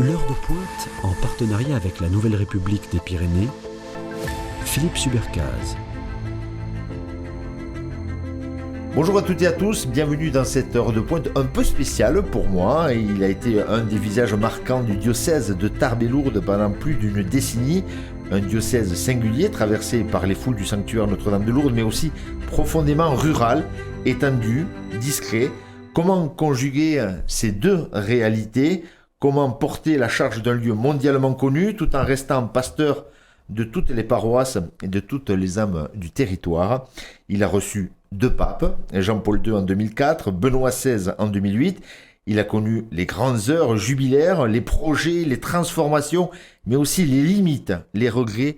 L'heure de pointe, en partenariat avec la Nouvelle République des Pyrénées, Philippe Subercase. Bonjour à toutes et à tous, bienvenue dans cette heure de pointe un peu spéciale pour moi. Il a été un des visages marquants du diocèse de Tarbes-et-Lourdes pendant plus d'une décennie. Un diocèse singulier traversé par les foules du sanctuaire Notre-Dame de Lourdes, mais aussi profondément rural, étendu, discret. Comment conjuguer ces deux réalités ? Comment porter la charge d'un lieu mondialement connu tout en restant pasteur de toutes les paroisses et de toutes les âmes du territoire. Il a reçu 2 papes, Jean-Paul II en 2004, Benoît XVI en 2008. Il a connu les grandes heures jubilaires, les projets, les transformations, mais aussi les limites, les regrets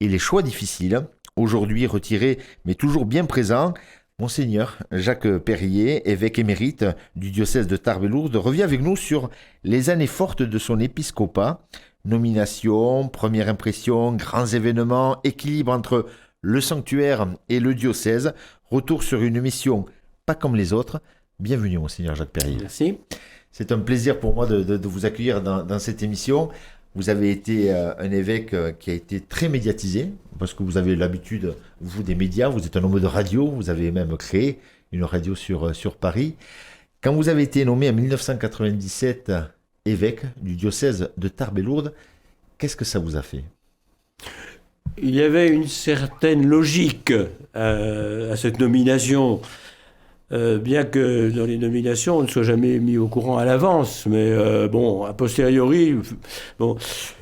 et les choix difficiles. Aujourd'hui retiré, mais toujours bien présent, Monseigneur Jacques Perrier, évêque émérite du diocèse de Tarbes-et-Lourdes, revient avec nous sur les années fortes de son épiscopat. Nomination, première impression, grands événements, équilibre entre le sanctuaire et le diocèse. Retour sur une mission pas comme les autres. Bienvenue, Monseigneur Jacques Perrier. Merci. C'est un plaisir pour moi de vous accueillir dans cette émission. Vous avez été un évêque qui a été très médiatisé, parce que vous avez l'habitude, vous, des médias, vous êtes un homme de radio, vous avez même créé une radio sur Paris. Quand vous avez été nommé en 1997 évêque du diocèse de Tarbes-et-Lourdes, qu'est-ce que ça vous a fait ? Il y avait une certaine logique à cette nomination. Bien que dans les nominations, on ne soit jamais mis au courant à l'avance, mais a posteriori,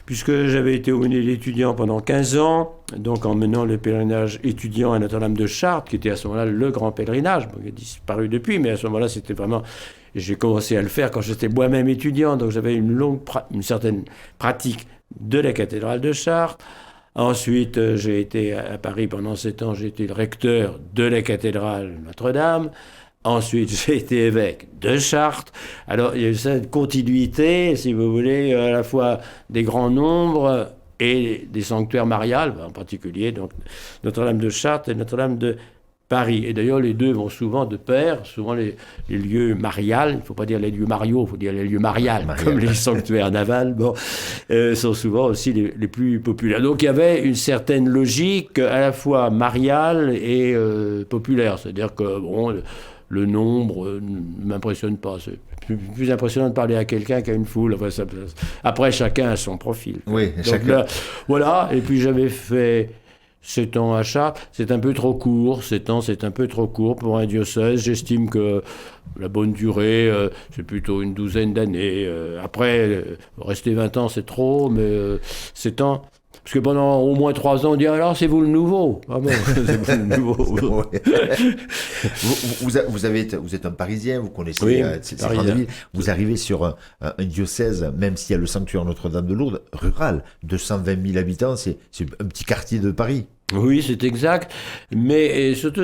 puisque j'avais été aumônier d'étudiants pendant 15 ans, donc en menant le pèlerinage étudiant à Notre-Dame de Chartres, qui était à ce moment-là le grand pèlerinage, qui a disparu depuis, mais à ce moment-là, c'était vraiment... J'ai commencé à le faire quand j'étais moi-même étudiant, donc j'avais une certaine pratique de la cathédrale de Chartres. Ensuite, j'ai été à Paris pendant 7 ans, j'ai été le recteur de la cathédrale Notre-Dame. Ensuite, j'ai été évêque de Chartres. Alors, il y a eu cette continuité, si vous voulez, à la fois des grands nombres et des sanctuaires mariales, en particulier donc Notre-Dame de Chartres et Notre-Dame de Paris. Et d'ailleurs, les deux vont souvent de pair, souvent les lieux mariales, il ne faut pas dire les lieux mariaux, il faut dire les lieux mariales, comme les sanctuaires navals, sont souvent aussi les plus populaires. Donc il y avait une certaine logique à la fois mariale et populaire, c'est-à-dire que le nombre ne m'impressionne pas. C'est plus impressionnant de parler à quelqu'un qu'à une foule. Après, chacun a son profil. Oui, donc chacun. Là, voilà, et puis j'avais fait 7 ans à Chartres, c'est un peu trop court. 7 ans, c'est un peu trop court pour un diocèse. J'estime que la bonne durée, c'est plutôt une 12aine d'années. Après, rester 20 ans, c'est trop, mais 7 ans... Parce que pendant au moins 3 ans, on dit « Alors, c'est vous le nouveau ?» Ah bon, c'est vous le nouveau. Vous êtes un Parisien, vous connaissez ces Parisien. grandes villes. Vous arrivez sur un diocèse, même s'il y a le sanctuaire Notre-Dame de Lourdes, rural, 220 000 habitants, c'est un petit quartier de Paris. Oui, c'est exact. Mais surtout,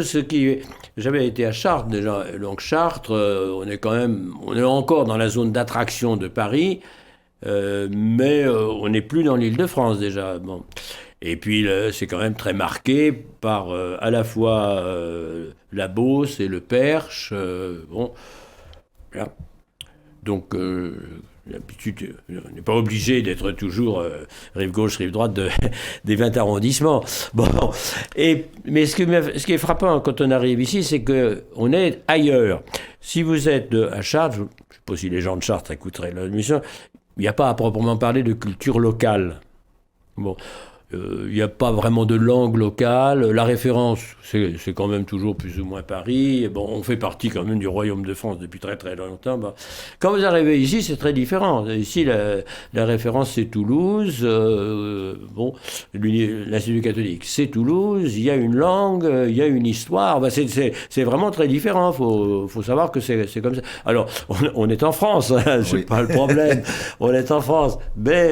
j'avais été à Chartres déjà. Donc Chartres, on est encore dans la zone d'attraction de Paris. Mais on n'est plus dans l'Île-de-France déjà. Bon. Et puis c'est quand même très marqué par à la fois la Beauce et le Perche. Voilà. Donc l'habitude, on n'est pas obligé d'être toujours rive gauche, rive droite des 20 arrondissements. Bon. Mais ce qui est frappant quand on arrive ici, c'est qu'on est ailleurs. Si vous êtes à Chartres, je ne sais pas si les gens de Chartres écouteraient l'émission, il n'y a pas à proprement parler de culture locale. Bon, il n'y a pas vraiment de langue locale. La référence, c'est quand même toujours plus ou moins Paris. Bon, on fait partie quand même du Royaume de France depuis très très longtemps. Bon. Quand vous arrivez ici, c'est très différent. Ici, la référence, c'est Toulouse. L'Institut catholique, c'est Toulouse. Il y a une langue, il y a une histoire. Ben, c'est vraiment très différent. Faut savoir que c'est comme ça. Alors, on est en France, hein, c'est pas le problème. On est en France. Mais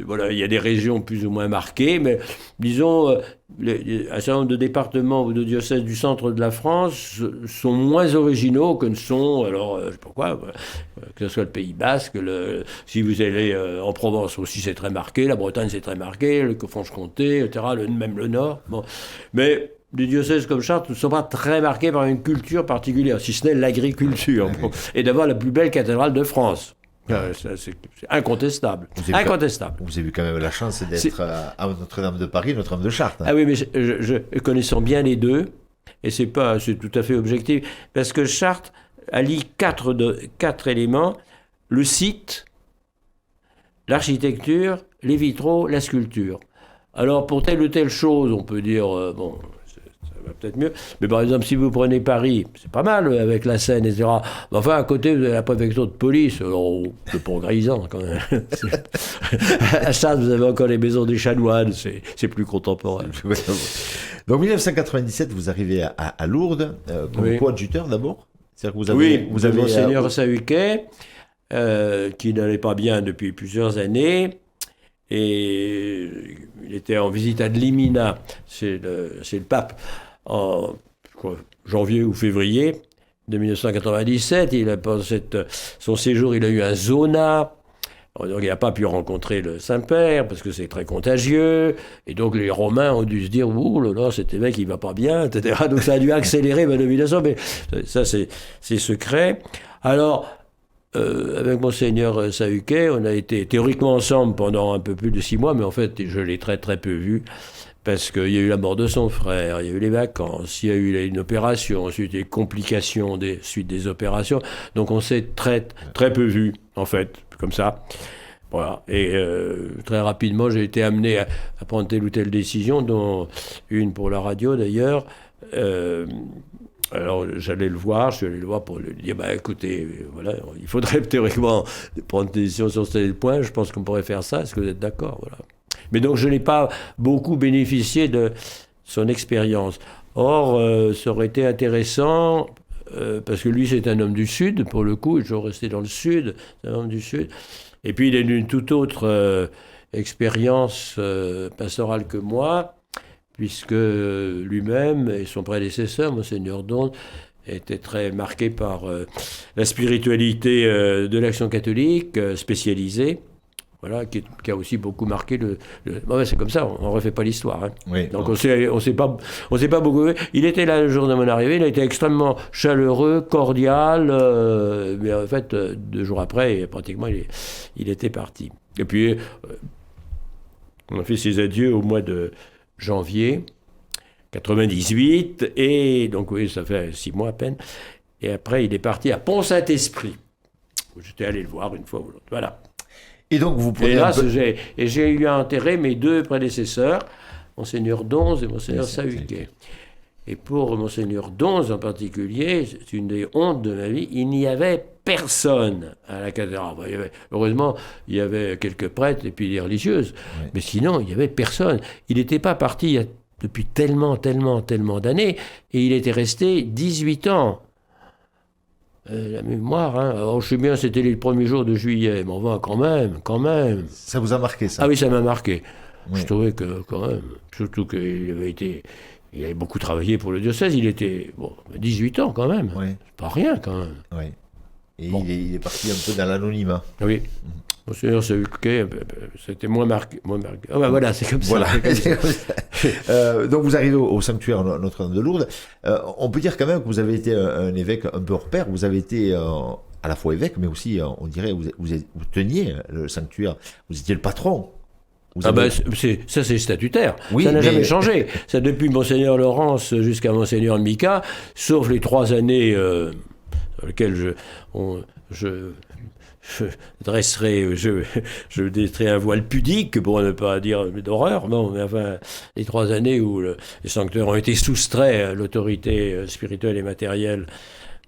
voilà, il y a des régions plus ou moins marquées. Mais disons, un certain nombre de départements ou de diocèses du centre de la France sont moins originaux que ne sont, alors, je ne sais pas quoi, que ce soit le Pays Basque, si vous allez en Provence aussi, c'est très marqué, la Bretagne, c'est très marqué, le Franche-Comté, etc., même le Nord. Bon. Mais les diocèses comme Chartres ne sont pas très marqués par une culture particulière, si ce n'est l'agriculture, et d'avoir la plus belle cathédrale de France. C'est incontestable. Vous avez Incontestable. Vous avez eu quand même la chance d'être à Notre-Dame de Paris, Notre-Dame de Chartres. Ah oui, mais connaissant bien les deux, et c'est tout à fait objectif, parce que Chartres allie quatre éléments: le site, l'architecture, les vitraux, la sculpture. Alors pour telle ou telle chose, on peut dire, ça va peut-être mieux, mais par exemple si vous prenez Paris, c'est pas mal avec la Seine, etc. Mais enfin à côté vous avez la préfecture de police, alors c'est pas grisant quand même. À Chartres vous avez encore les maisons des chanoines, c'est plus contemporain. Donc 1997 vous arrivez à Lourdes, comme coadjuteur d'abord. C'est-à-dire que vous avez Monseigneur Sahuquet, qui n'allait pas bien depuis plusieurs années, et il était en visite à Limina, c'est le pape, en janvier ou février de 1997. Pendant son séjour, il a eu un zona. Donc il n'a pas pu rencontrer le Saint-Père parce que c'est très contagieux. Et donc les Romains ont dû se dire « Ouh là là, cet évêque, il ne va pas bien, etc. » Donc ça a dû accélérer ma nomination, mais ça c'est secret. Alors, avec Monseigneur Sahuquet, on a été théoriquement ensemble pendant un peu plus de 6 mois, mais en fait, je l'ai très très peu vu. Parce qu'il y a eu la mort de son frère, il y a eu les vacances, il y a eu une opération, ensuite des complications suite des opérations. Donc on s'est très, très peu vus, en fait, comme ça. Voilà. Et très rapidement, j'ai été amené à prendre telle ou telle décision, dont une pour la radio d'ailleurs. Alors je suis allé le voir pour lui dire, écoutez, voilà, il faudrait théoriquement prendre des décisions sur tel point, je pense qu'on pourrait faire ça, est-ce que vous êtes d'accord? Voilà. Mais donc je n'ai pas beaucoup bénéficié de son expérience. Or, ça aurait été intéressant, parce que lui c'est un homme du Sud, pour le coup, il est toujours resté dans le Sud, c'est un homme du Sud. Et puis il a une toute autre expérience pastorale que moi, puisque lui-même et son prédécesseur, Monseigneur Donze, étaient très marqués par la spiritualité de l'Action catholique, spécialisée. Voilà, qui a aussi beaucoup marqué c'est comme ça, on ne refait pas l'histoire. Hein. Oui, donc on s'est pas beaucoup... Il était là le jour de mon arrivée, il a été extrêmement chaleureux, cordial, mais en fait, 2 jours après, pratiquement, il était parti. Et puis, on a fait ses adieux au mois de janvier 98, et donc oui, ça fait 6 mois à peine. Et après, il est parti à Pont-Saint-Esprit, où j'étais allé le voir une fois ou l'autre. Voilà. Et donc vous prenez j'ai eu à enterrer mes 2 prédécesseurs, Monseigneur Donze et Monseigneur Sahuquet. Et pour Monseigneur Donze en particulier, c'est une des hontes de ma vie, il n'y avait personne à la cathédrale. Heureusement, il y avait quelques prêtres et puis des religieuses, mais sinon, il n'y avait personne. Il n'était pas parti depuis tellement d'années, et il était resté 18 ans. La mémoire, hein. Alors, je sais bien, c'était les premiers jours de juillet, mais enfin, quand même. Ça vous a marqué, ça? Ah oui, ça m'a marqué. Oui. Je trouvais que, quand même, surtout qu'il avait beaucoup travaillé pour le diocèse, il était, 18 ans quand même. Oui. C'est pas rien quand même. Oui. Et il est parti un peu dans l'anonymat. Oui. Monseigneur Sahuquet, c'était moins marqué. Ah ben voilà, c'est comme ça. Voilà. Donc vous arrivez au sanctuaire Notre-Dame de Lourdes. On peut dire quand même que vous avez été un évêque un peu hors pair. Vous avez été à la fois évêque, mais aussi, on dirait, vous teniez le sanctuaire. Vous étiez le patron. Ça c'est statutaire, oui, ça n'a jamais changé. Ça depuis Monseigneur Laurence jusqu'à Monseigneur Mika, sauf les 3 années dans lesquelles je dresserai un voile pudique pour ne pas dire d'horreur, non, mais enfin les 3 années où les sanctuaires ont été soustraits à l'autorité spirituelle et matérielle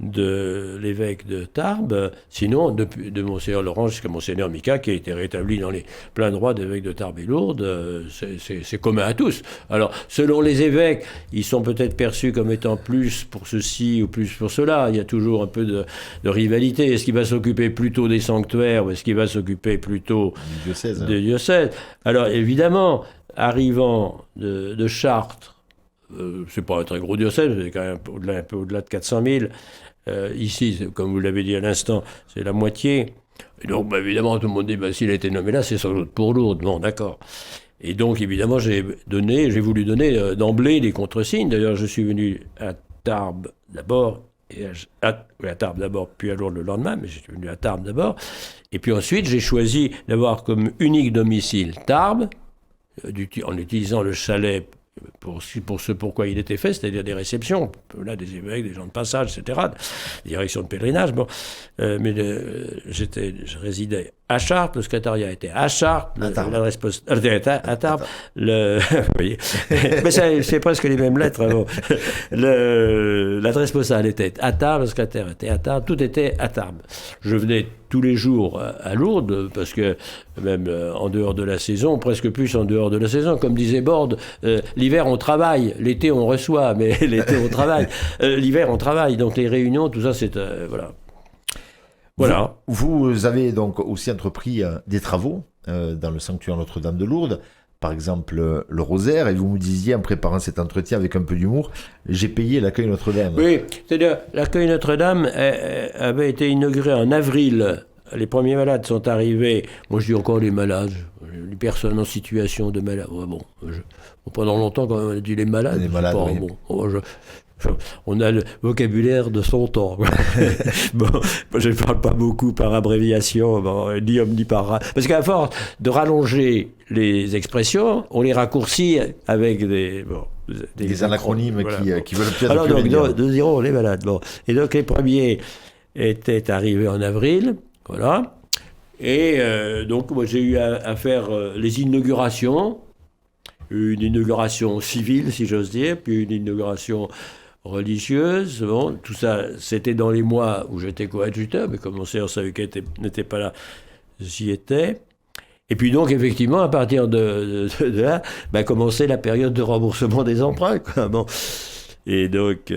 de l'évêque de Tarbes, sinon de Monseigneur Laurent jusqu'à Monseigneur Mika, qui a été rétabli dans les pleins droits d'évêque de Tarbes et Lourdes, c'est commun à tous. Alors, selon les évêques, ils sont peut-être perçus comme étant plus pour ceci ou plus pour cela. Il y a toujours un peu de rivalité. Est-ce qu'il va s'occuper plutôt des sanctuaires ou est-ce qu'il va s'occuper plutôt des diocèses? Alors, évidemment, arrivant de Chartres, c'est pas un très gros diocèse, c'est quand même un peu au-delà de 400 000. Ici, comme vous l'avez dit à l'instant, c'est la moitié. Et donc, évidemment, tout le monde dit, s'il a été nommé là, c'est sans doute pour Lourdes. Bon, d'accord. Et donc, évidemment, j'ai voulu donner d'emblée des contre-signes. D'ailleurs, je suis venu à Tarbes d'abord, Et à Tarbes d'abord, puis à Lourdes le lendemain, mais j'étais venu à Tarbes d'abord. Et puis ensuite, j'ai choisi d'avoir comme unique domicile Tarbes, en utilisant le chalet pour ce pourquoi il était fait, c'est-à-dire des réceptions, là, des évêques, des gens de passage, etc., des directions de pèlerinage. Bon. Mais je résidais à Chartres, le secrétariat était à Chartres, l'adresse postale était à Tarbes. Oui. Mais c'est presque les mêmes lettres. Bon. L'adresse postale était à Tarbes, le secrétaire était à Tarbes, tout était à Tarbes. Je venais tous les jours à Lourdes, parce que même en dehors de la saison, presque plus en dehors de la saison, comme disait Borde, l'hiver on travaille, l'été on reçoit, mais l'été on travaille, l'hiver on travaille, donc les réunions, tout ça c'est... voilà. Voilà. Vous avez donc aussi entrepris des travaux dans le sanctuaire Notre-Dame de Lourdes, par exemple le rosaire, et vous me disiez en préparant cet entretien avec un peu d'humour, j'ai payé l'accueil Notre-Dame. Oui, c'est-à-dire l'accueil Notre-Dame avait été inauguré en avril. Les premiers malades sont arrivés, moi je dis encore les malades, les personnes en situation de malade. Ouais, bon, pendant longtemps quand on a dit les malades, oui. On a le vocabulaire de son temps. Bon, je ne parle pas beaucoup par abréviation, ni homme ni par... Parce qu'à force de rallonger les expressions, on les raccourcit avec des anacronymes voilà. qui veulent peut-être alors, plus donc, nous dirons les malades. Bon. Et donc les premiers étaient arrivés en avril, voilà. Et donc moi j'ai eu à faire les inaugurations, une inauguration civile si j'ose dire, puis une inauguration religieuse. Bon, tout ça c'était dans les mois où j'étais coadjuteur, mais comme mon seigneur Savuquet n'était pas là, j'y étais. Et puis donc effectivement à partir de là, commençait la période de remboursement des emprunts, quoi. Bon. Et donc,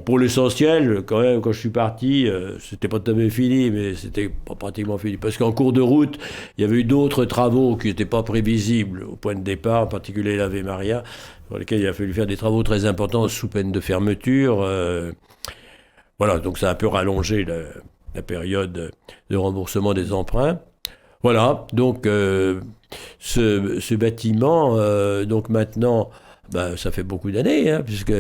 pour l'essentiel, quand même, quand je suis parti, c'était pas tout à fait fini, mais c'était pas pratiquement fini. Parce qu'en cours de route, il y avait eu d'autres travaux qui n'étaient pas prévisibles au point de départ, en particulier l'Ave Maria, pour lesquels il a fallu faire des travaux très importants sous peine de fermeture. Voilà, donc ça a un peu rallongé la période de remboursement des emprunts. Voilà, donc ce bâtiment, donc maintenant... ça fait beaucoup d'années, hein, puisque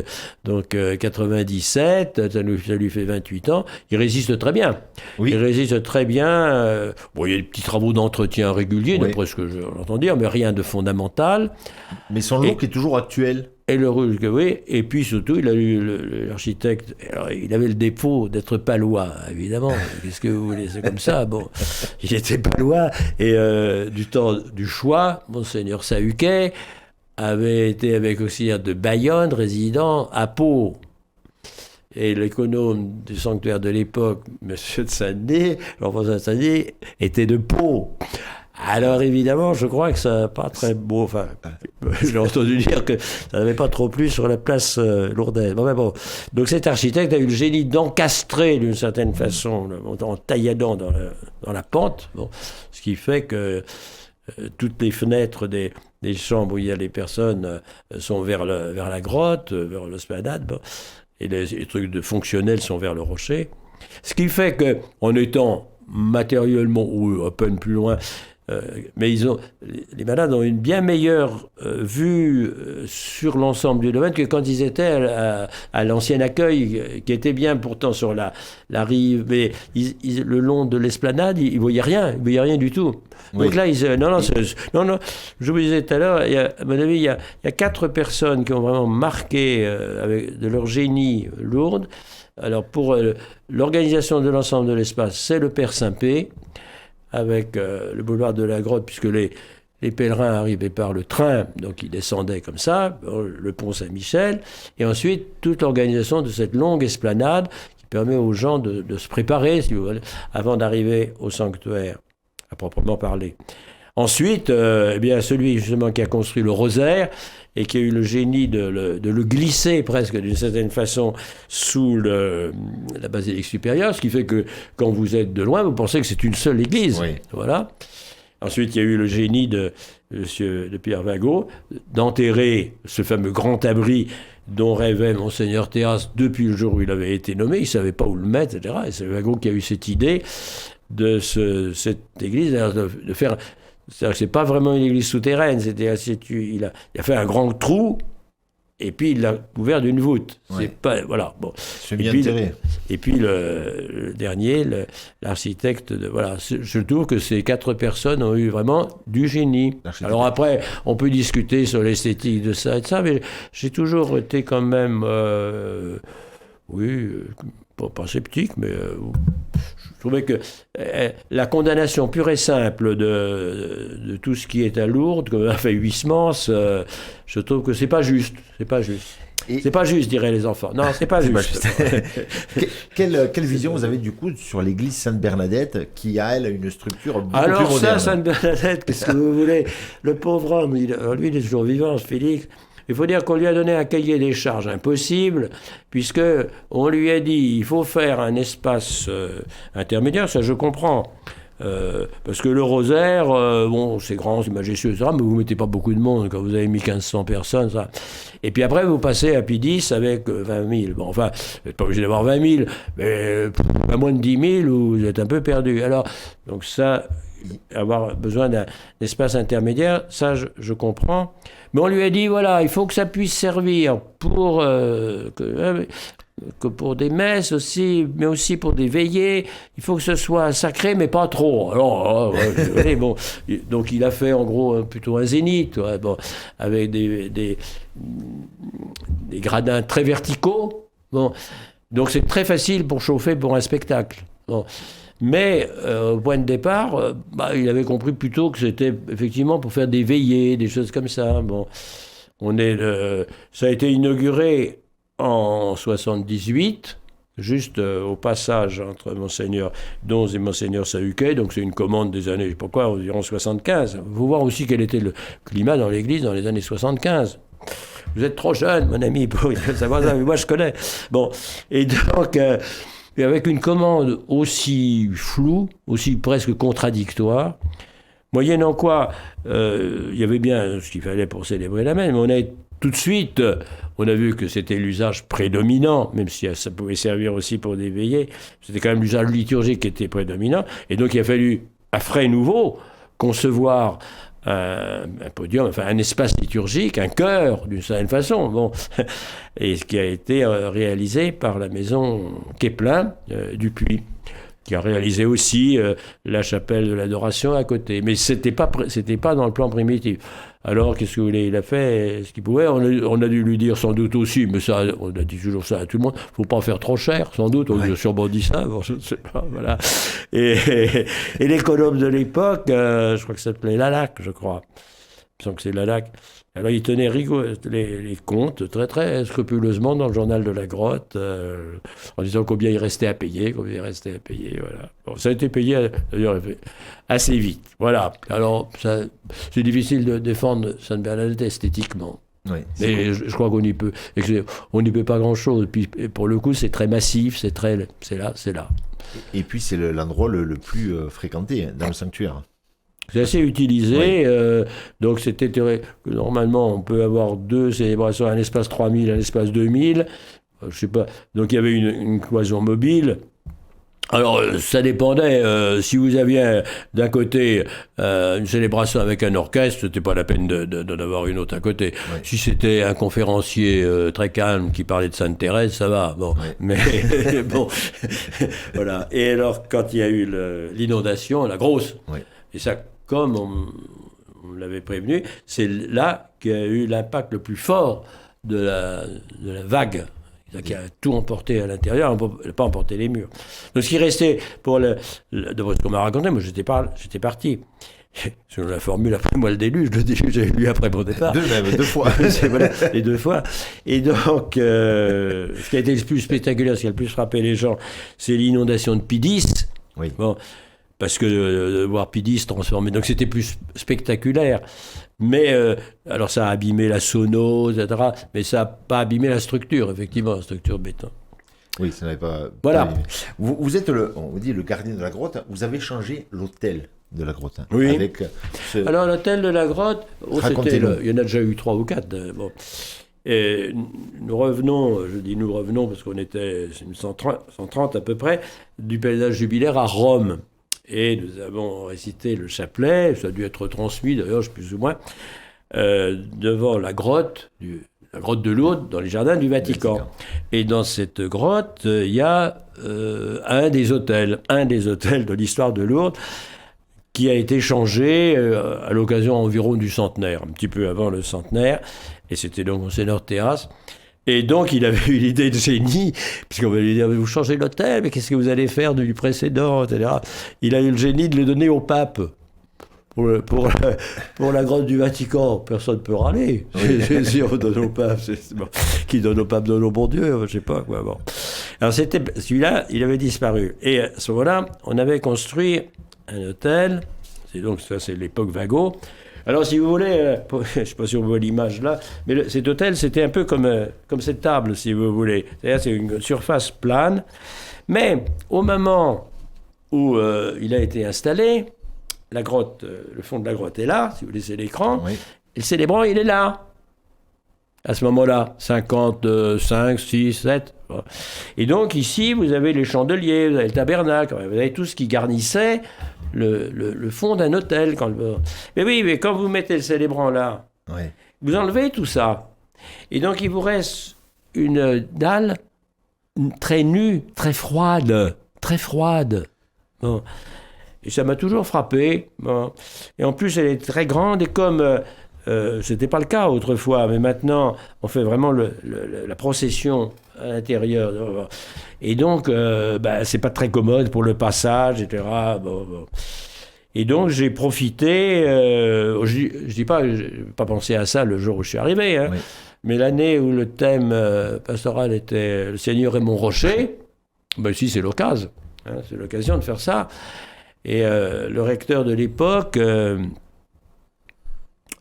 donc 97, ça lui fait 28 ans, il résiste très bien. Oui. Il résiste très bien. Il y a des petits travaux d'entretien réguliers, oui, d'après ce que j'entends dire, mais rien de fondamental. Mais son look est toujours actuel. Et oui, et puis surtout, il a eu l'architecte, alors, il avait le défaut d'être palois, évidemment. Qu'est-ce que vous voulez, c'est comme ça. Bon, il était palois, et du temps du choix, monseigneur Savuquet avait été avec auxiliaire de Bayonne, résident à Pau. Et l'économe du sanctuaire de l'époque, M. de Saint-Denis, Jean-François de Saint-Denis, était de Pau. Alors évidemment, je crois que ça n'a pas très beau... Enfin, j'ai entendu dire que ça n'avait pas trop plu sur la place lourdaise. Bon. Donc cet architecte a eu le génie d'encastrer d'une certaine façon, en tailladant dans la pente, ce qui fait que toutes les fenêtres des chambres où il y a les personnes sont vers la grotte, vers l'esplanade, et les trucs fonctionnels sont vers le rocher. Ce qui fait qu'en étant matériellement, ou à peine plus loin, mais les malades ont une bien meilleure vue sur l'ensemble du domaine que quand ils étaient à l'ancien accueil, qui était bien pourtant sur la rive, mais le long de l'esplanade, ils ne voyaient rien du tout. Oui. Donc là, non, je vous disais tout à l'heure, à mon avis, il y a 4 personnes qui ont vraiment marqué avec de leur génie Lourdes. Alors pour l'organisation de l'ensemble de l'espace, c'est le Père Saint-Pé, avec le boulevard de la Grotte, puisque les pèlerins arrivaient par le train, donc ils descendaient comme ça, le pont Saint-Michel, et ensuite toute l'organisation de cette longue esplanade qui permet aux gens de se préparer, si vous voulez, avant d'arriver au sanctuaire, à proprement parler. Ensuite, celui justement qui a construit le rosaire et qui a eu le génie de le glisser presque d'une certaine façon sous la basilique supérieure, ce qui fait que quand vous êtes de loin, vous pensez que c'est une seule église. Oui. Voilà. Ensuite, il y a eu le génie de Pierre Vagot d'enterrer ce fameux grand abri dont rêvait Monseigneur Théas depuis le jour où il avait été nommé. Il ne savait pas où le mettre, etc. Et c'est Vagot qui a eu cette idée de cette église, de faire... C'est-à-dire que ce n'est pas vraiment une église souterraine, il a fait un grand trou Et puis il l'a couvert d'une voûte. Ouais. C'est pas, voilà. Bon. Semi-enterré. Et puis le dernier, l'architecte, voilà, je trouve que ces 4 personnes ont eu vraiment du génie. Alors après, on peut discuter sur l'esthétique de ça et de ça, mais j'ai toujours été quand même, pas sceptique, mais je trouvais que la condamnation pure et simple de tout ce qui est à Lourdes, comme a fait Huysmans, je trouve que c'est pas juste. C'est pas juste. C'est pas juste, diraient les enfants. Non, c'est pas juste. Quelle vision vous avez du coup sur l'église Sainte-Bernadette qui a, elle, une structure beaucoup plus moderne? Alors ça, Sainte-Bernadette, qu'est-ce que vous voulez? Le pauvre homme, lui, il est toujours vivant, ce Félix. Il faut dire qu'on lui a donné un cahier des charges impossible, puisque on lui a dit il faut faire un espace intermédiaire, ça je comprends. Parce que le rosaire, bon, c'est grand, c'est majestueux, etc., mais vous ne mettez pas beaucoup de monde quand vous avez mis 1500 personnes. Ça. Et puis après, vous passez à Pie-X avec 20 000. Bon, enfin, vous n'êtes pas obligé d'avoir 20 000, mais à moins de 10 000, vous êtes un peu perdu. Alors, donc ça, avoir besoin d'un espace intermédiaire, ça, je comprends. Mais on lui a dit, voilà, il faut que ça puisse servir pour... que pour des messes aussi, mais aussi pour des veillées. Il faut que ce soit sacré, mais pas trop. Alors, bon, donc il a fait en gros plutôt un zénith, bon, avec des gradins très verticaux. Bon, donc c'est très facile pour chauffer pour un spectacle. Bon. Mais au point de départ, il avait compris plutôt que c'était effectivement pour faire des veillées, des choses comme ça. Bon, ça a été inauguré en 78, juste au passage entre Monseigneur Donz et Monseigneur Sahuquet, donc c'est une commande des années, pourquoi, environ 75. Il faut voir aussi quel était le climat dans l'église dans les années 75. Vous êtes trop jeune, mon ami, pour savoir ça, mais moi je connais. Bon, et donc, avec une commande aussi floue, aussi presque contradictoire, moyennant quoi, il y avait bien ce qu'il fallait pour célébrer la messe, mais on a tout de suite, on a vu que c'était l'usage prédominant, même si ça pouvait servir aussi pour des veillées, c'était quand même l'usage liturgique qui était prédominant, et donc il a fallu, à frais nouveaux, concevoir un podium, enfin un espace liturgique, un chœur, d'une certaine façon, bon, et ce qui a été réalisé par la maison Quéplin du Puy, qui a réalisé aussi la chapelle de l'adoration à côté. Mais c'était pas dans le plan primitif. Alors, qu'est-ce que vous voulez? Il a fait ce qu'il pouvait. On a dû lui dire sans doute aussi, mais ça, on a dit toujours ça à tout le monde, faut pas faire trop cher, sans doute. On lui a sûrement dit ça, bon, je ne sais pas, voilà. Et l'économe de l'époque, je crois que ça s'appelait Lalac, je crois. Il me semble que c'est Lalac. Alors, il tenait les comptes très, très scrupuleusement dans le journal de la grotte, en disant combien il restait à payer, voilà. Bon, ça a été payé, d'ailleurs, assez vite, voilà. Alors, c'est difficile de défendre Sainte-Bernadette esthétiquement. Oui, mais je crois qu'on y peut. On n'y peut pas grand-chose. Puis, pour le coup, c'est très massif, c'est là. Et puis, c'est l'endroit le plus fréquenté dans le sanctuaire. C'est assez utilisé, oui. Donc c'était normalement on peut avoir 2 célébrations, un espace 3000, un espace 2000, je sais pas. Donc il y avait une cloison mobile. Alors ça dépendait. Si vous aviez d'un côté une célébration avec un orchestre, c'était pas la peine d'en avoir une autre à côté. Oui. Si c'était un conférencier très calme qui parlait de Sainte Thérèse, ça va. Bon, oui. Mais bon, voilà. Et alors quand il y a eu l'inondation, la grosse, oui. Et ça. Comme on l'avait prévenu, c'est là qu'il y a eu l'impact le plus fort de la vague, qui a tout emporté à l'intérieur, n'a pas emporté les murs. Donc ce qui restait, de ce qu'on m'a raconté, moi j'étais parti. Selon la formule, après moi le déluge j'avais lu après mon départ. Deux fois. Voilà, les 2 fois. Et donc, ce qui a été le plus spectaculaire, ce qui a le plus frappé les gens, c'est l'inondation de Pie-X. Oui. Bon, parce que de voir Pie-X transformé, donc c'était plus spectaculaire. Mais, alors ça a abîmé la sono, etc., mais ça n'a pas abîmé la structure, effectivement, la structure béton. Oui, ça n'avait pas... Voilà. Vous êtes, on vous dit, le gardien de la grotte, vous avez changé l'hôtel de la grotte. Hein, oui. Avec alors l'hôtel de la grotte, il y en a déjà eu 3 ou 4. Bon. Et nous revenons parce qu'on était 130 à peu près, du pèlerinage jubilaire à Rome. Et nous avons récité le chapelet, ça a dû être transmis d'ailleurs, plus ou moins, devant la grotte, la grotte de Lourdes, dans les jardins du Vatican. Et dans cette grotte, il y a un des hôtels de l'histoire de Lourdes, qui a été changé à l'occasion environ du centenaire, un petit peu avant le centenaire, et c'était donc Monseigneur Terrasse. Et donc, il avait eu l'idée de génie, puisqu'on va lui dire, vous changez l'hôtel, mais qu'est-ce que vous allez faire du précédent, etc. Il a eu le génie de le donner au pape. Pour la grotte du Vatican, personne ne peut râler. Oui. Si on donne au pape, bon. Qui donne au pape donne au bon Dieu, je ne sais pas quoi. Bon. Alors, celui-là, il avait disparu. Et à ce moment-là, on avait construit un hôtel, donc ça c'est l'époque Vago. Alors si vous voulez, je ne sais pas si on voit l'image là, mais cet hôtel c'était un peu comme cette table si vous voulez. C'est-à-dire c'est une surface plane, mais au moment où il a été installé, la grotte, le fond de la grotte est là, si vous laissez l'écran, oui. Et le célébrant il est là. À ce moment-là, 55, 6, 7. Et donc ici, vous avez les chandeliers, vous avez le tabernacle, vous avez tout ce qui garnissait le fond d'un hôtel. Mais oui, mais quand vous mettez le célébrant là, oui. Vous enlevez tout ça. Et donc il vous reste une dalle très nue, très froide. Bon. Et ça m'a toujours frappé. Bon. Et en plus, elle est très grande et comme... c'était pas le cas autrefois, mais maintenant, on fait vraiment la procession à l'intérieur. Et donc, c'est pas très commode pour le passage, etc. Bon. Et donc, j'ai profité, je dis pas, j'ai pas pensé à ça le jour où je suis arrivé, hein, oui. Mais l'année où le thème pastoral était le Seigneur est mon rocher, ici, c'est l'occasion. Hein, c'est l'occasion de faire ça. Et le recteur de l'époque...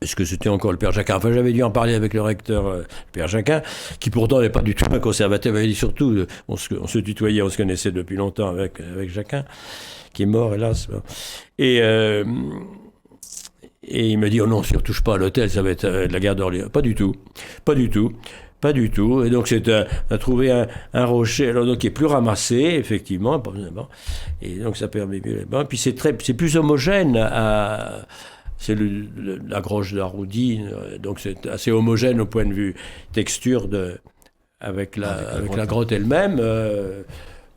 Est-ce que c'était encore le Père Jacquin ? Enfin, j'avais dû en parler avec le recteur, le Père Jacquin, qui pourtant n'est pas du tout un conservateur. Il dit surtout, on se tutoyait, on se connaissait depuis longtemps avec Jacquin, qui est mort, hélas. Et il me dit, oh non, si on ne touche pas à l'hôtel, ça va être de la guerre d'Orléans. Pas du tout. Et donc, c'est à trouver un rocher, alors, donc, qui est plus ramassé, effectivement. Et donc, ça permet mieux. Puis, c'est plus homogène c'est la groche d'Arroudi, donc c'est assez homogène au point de vue texture avec la grotte elle-même.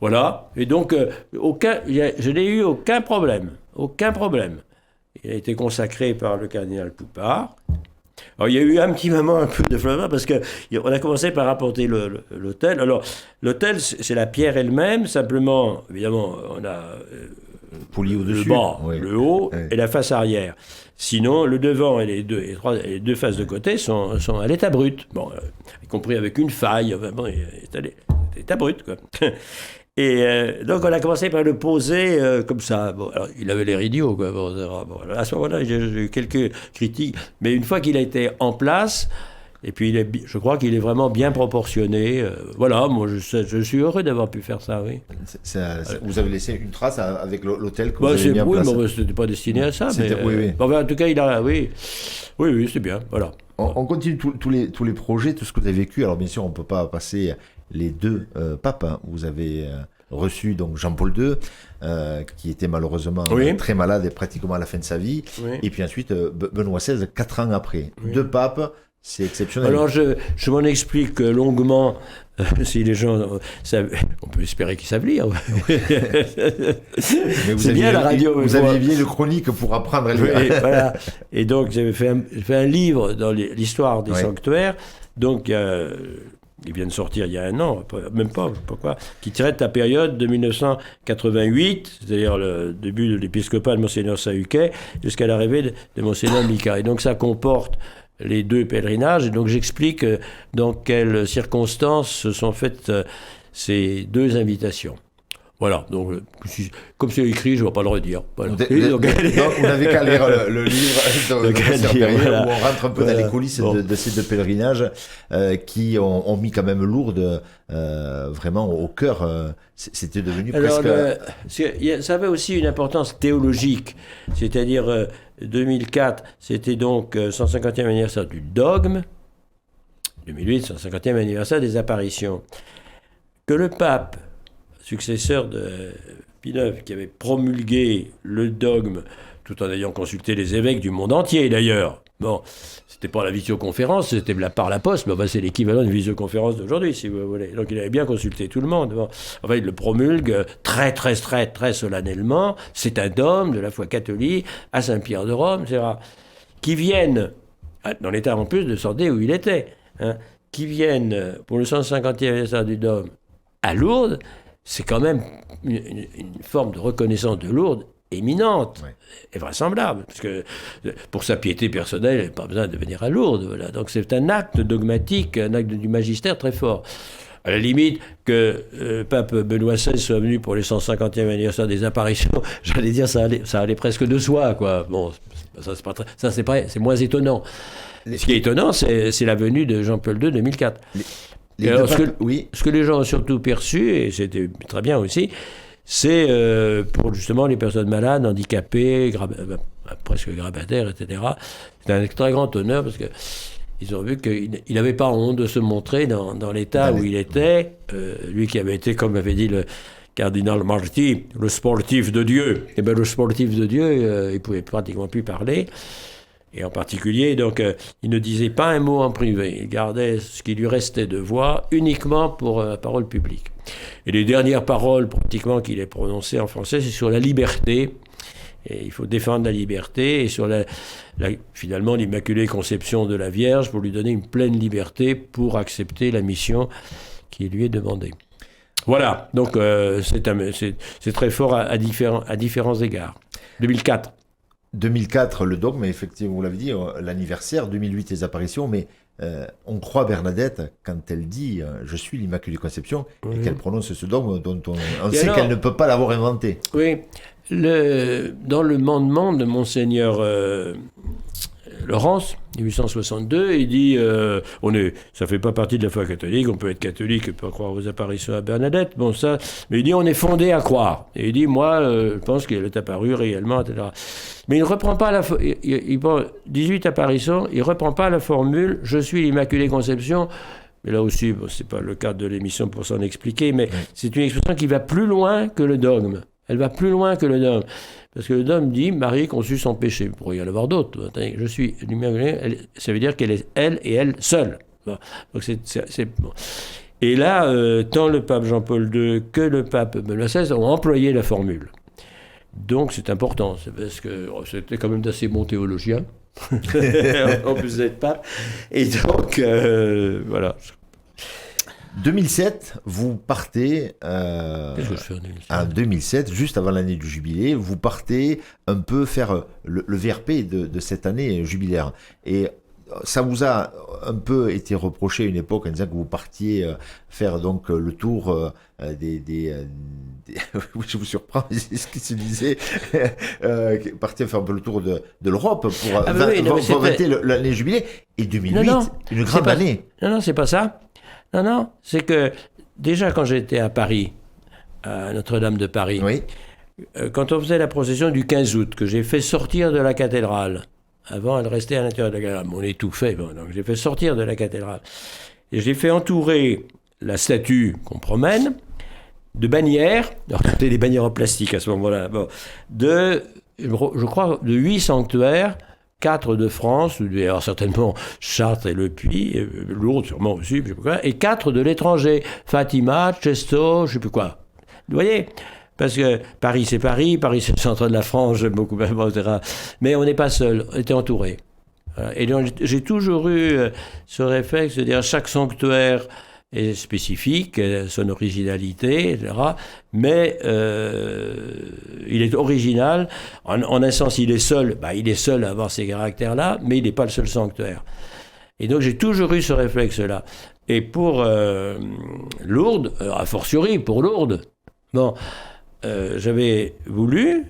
Voilà. Et donc, je n'ai eu aucun problème. Il a été consacré par le cardinal Poupart. Alors, il y a eu un petit moment un peu de flottement parce qu'on a commencé par apporter l'autel. Alors, l'autel, c'est la pierre elle-même. Simplement, évidemment, on a... poli au-dessus, le bas, oui. Le haut et la face arrière. Sinon, le devant et les deux faces de côté sont à l'état brut. Bon, y compris avec une faille. Bon, c'est à l'état brut, quoi. Et donc, on a commencé par le poser comme ça. Bon, alors, il avait l'air idiot, quoi. Bon, à ce moment-là, j'ai eu quelques critiques. Mais une fois qu'il a été en place... Et puis, je crois qu'il est vraiment bien proportionné. Voilà, moi, je suis heureux d'avoir pu faire ça, oui. Vous avez laissé une trace avec l'hôtel que vous avez mis en place. Oui, c'était pas destiné à ça. Mais, oui. En tout cas, oui, c'est bien, voilà. On continue tous les projets, tout ce que vous avez vécu. Alors, bien sûr, on ne peut pas passer les deux papes. Hein. Vous avez reçu donc Jean-Paul II, qui était malheureusement très malade et pratiquement à la fin de sa vie. Oui. Et puis ensuite, Benoît XVI, 4 ans après. Oui. Deux papes. C'est exceptionnel. Alors, je m'en explique longuement. Si les gens savent, on peut espérer qu'ils savent lire. Mais c'est bien la radio. Vous aviez le chronique pour apprendre à lire. Oui, voilà. Et donc, j'avais fait un livre dans l'histoire des sanctuaires. Donc, il vient de sortir il y a un an, même pas, je sais pas quoi, qui traite la période de 1988, c'est-à-dire le début de l'épiscopat de Monseigneur Sahuquet, jusqu'à l'arrivée de Monseigneur Mika. Et donc, ça comporte les deux pèlerinages, et donc j'explique dans quelles circonstances se sont faites ces deux invitations. Voilà, donc comme c'est écrit, je ne vais pas le redire. Voilà. Donc, vous n'avez qu'à lire le livre voilà. Où on rentre un peu dans les coulisses de ces deux pèlerinages qui ont mis quand même Lourdes vraiment au cœur. C'était devenu presque... ça avait aussi une importance théologique, c'est-à-dire 2004, c'était donc 150e anniversaire du dogme, 2008, 150e anniversaire des apparitions. Que le pape, successeur de Pie IX, qui avait promulgué le dogme tout en ayant consulté les évêques du monde entier d'ailleurs. Bon, c'était pas la visioconférence, c'était par la poste, mais enfin, c'est l'équivalent d'une visioconférence d'aujourd'hui, si vous voulez. Donc il avait bien consulté tout le monde. Bon. Enfin, il le promulgue très solennellement. C'est un dogme de la foi catholique à Saint-Pierre de Rome, etc. Qui viennent, dans l'état en plus de Sordé où il était, qui viennent pour le 150e anniversaire du dogme à Lourdes, c'est quand même une forme de reconnaissance de Lourdes éminente et vraisemblable, parce que pour sa piété personnelle, il n'avait pas besoin de venir à Lourdes. Voilà. Donc c'est un acte dogmatique, un acte du magistère très fort. À la limite que pape Benoît XVI soit venu pour les 150e anniversaire des apparitions, j'allais dire ça allait presque de soi, quoi. Bon, c'est moins étonnant. Ce qui est étonnant, c'est la venue de Jean-Paul II 2004. Ce que les gens ont surtout perçu, et c'était très bien aussi, c'est pour justement les personnes malades, handicapées, presque grabataires, etc. C'est un très grand honneur parce qu'ils ont vu qu'il n'avait pas honte de se montrer dans l'état où il était. Lui qui avait été, comme avait dit le cardinal Marty, le sportif de Dieu. Et bien le sportif de Dieu, il ne pouvait pratiquement plus parler. Et en particulier, donc, il ne disait pas un mot en privé. Il gardait ce qui lui restait de voix uniquement pour la parole publique. Et les dernières paroles, pratiquement, qu'il ait prononcées en français, c'est sur la liberté. Et il faut défendre la liberté et sur finalement l'Immaculée Conception de la Vierge pour lui donner une pleine liberté pour accepter la mission qui lui est demandée. Voilà, donc c'est très fort à différents égards. 2004, le dogme, effectivement, vous l'avez dit, l'anniversaire, 2008, les apparitions, mais on croit Bernadette quand elle dit « Je suis l'Immaculée Conception » et qu'elle prononce ce dogme dont on sait qu'elle ne peut pas l'avoir inventé. Oui, dans le mandement de Monseigneur Laurence, 1862, il dit ça ne fait pas partie de la foi catholique, on peut être catholique et pas croire aux apparitions à Bernadette, mais il dit on est fondé à croire. Et il dit moi, je pense qu'elle est apparue réellement, etc. Mais il ne reprend pas il prend 18 apparitions, il ne reprend pas la formule je suis l'Immaculée Conception. Mais là aussi, ce n'est pas le cadre de l'émission pour s'en expliquer, mais c'est une expression qui va plus loin que le dogme. Elle va plus loin que le dogme. Parce que le dogme dit Marie conçue sans péché. Il pourrait y en avoir d'autres. Je suis l'Immaculée, ça veut dire qu'elle est elle et elle seule. Bon. Donc bon. Et là, tant le pape Jean-Paul II que le pape Benoît XVI ont employé la formule. Donc c'est important, c'est parce que c'était quand même d'assez bons théologiens, en plus d'être pape. Et donc, voilà. 2007, vous partez... Qu'est-ce que je fais en 2007 ? En 2007, juste avant l'année du jubilé, vous partez un peu faire le VRP de cette année jubilaire. Et ça vous a un peu été reproché à une époque en disant que vous partiez faire donc le tour oui, je vous surprends, c'est ce qui se disait, partir faire un peu le tour de l'Europe pour fêter l'année jubilé. Et 2008, une grande année. Non, c'est pas ça. Non, c'est que déjà quand j'étais à Paris, à Notre-Dame de Paris, quand on faisait la procession du 15 août, que j'ai fait sortir de la cathédrale, avant elle restait à l'intérieur de la cathédrale, on étouffait, donc j'ai fait sortir de la cathédrale, et j'ai fait entourer la statue qu'on promène de bannières, alors c'était des bannières en plastique à ce moment-là, je crois de 8 sanctuaires, 4 de France, alors certainement Chartres et Le Puy, Lourdes sûrement aussi, je sais pas quoi, et 4 de l'étranger, Fatima, Cesto, je sais plus quoi. Vous voyez ? Parce que Paris c'est le centre de la France, j'aime beaucoup, etc. Mais on n'est pas seul, on était entouré. Et donc j'ai toujours eu ce réflexe de dire chaque sanctuaire est spécifique, son originalité, etc. Mais il est original. En un sens, il est seul. Il est seul à avoir ces caractères-là, mais il n'est pas le seul sanctuaire. Et donc, j'ai toujours eu ce réflexe-là. Et pour Lourdes, a fortiori pour Lourdes, j'avais voulu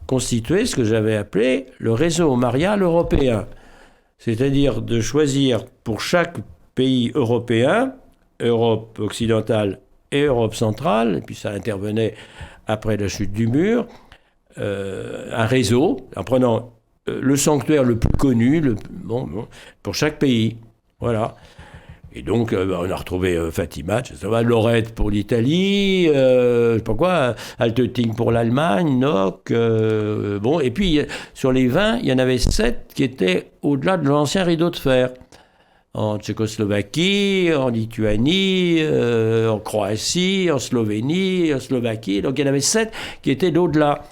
constituer ce que j'avais appelé le réseau marial européen. C'est-à-dire de choisir pour chaque pays européen, Europe occidentale et Europe centrale, et puis ça intervenait après la chute du mur, un réseau, en prenant le sanctuaire le plus connu, pour chaque pays. Voilà. Et donc, on a retrouvé Fatima, etc. Lorette pour l'Italie, je sais pas quoi, Altötting pour l'Allemagne, Nock. Bon, et puis, sur les 20, il y en avait 7 qui étaient au-delà de l'ancien rideau de fer. En Tchécoslovaquie, en Lituanie, en Croatie, en Slovénie, en Slovaquie. Donc, il y en avait 7 qui étaient d'au-delà.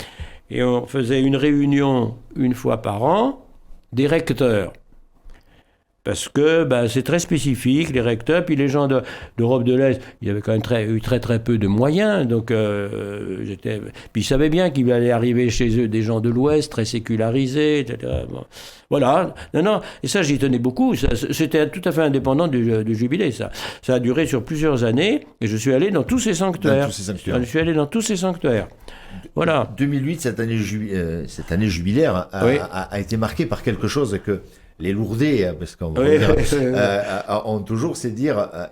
Et on faisait une réunion une fois par an des recteurs. Parce que c'est très spécifique, les recteurs, puis les gens d'Europe de l'Est, il y avait quand même eu très très peu de moyens, donc puis ils savaient bien qu'il allait arriver chez eux des gens de l'Ouest, très sécularisés, etc. Bon. Voilà, non, et ça j'y tenais beaucoup, c'était tout à fait indépendant du jubilé, ça. Ça a duré sur plusieurs années, et je suis allé dans tous ces sanctuaires. Je suis allé dans tous ces sanctuaires. Voilà. 2008, cette année jubilaire, a été marquée par quelque chose que les Lourdais, parce qu'on ont toujours, c'est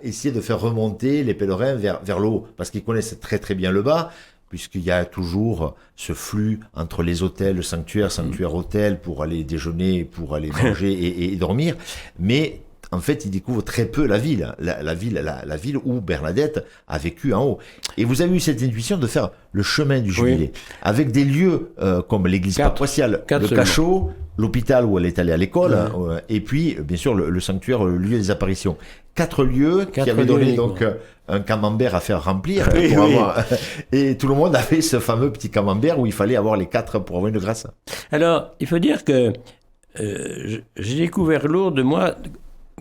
essayer de faire remonter les pèlerins vers le haut, parce qu'ils connaissent très très bien le bas, puisqu'il y a toujours ce flux entre les hôtels, le sanctuaire-hôtel, pour aller déjeuner, pour aller manger et dormir, mais en fait, ils découvrent très peu la ville où Bernadette a vécu en haut. Et vous avez eu cette intuition de faire le chemin du jubilé, avec des lieux comme l'église paroissiale, le cachot, l'hôpital où elle est allée à l'école, et puis, bien sûr, le sanctuaire, le lieu des apparitions. 4 lieux qui avaient donné donc un camembert à faire remplir. Et tout le monde avait ce fameux petit camembert où il fallait avoir les 4 pour avoir une grâce. Alors, il faut dire que j'ai découvert Lourdes, moi,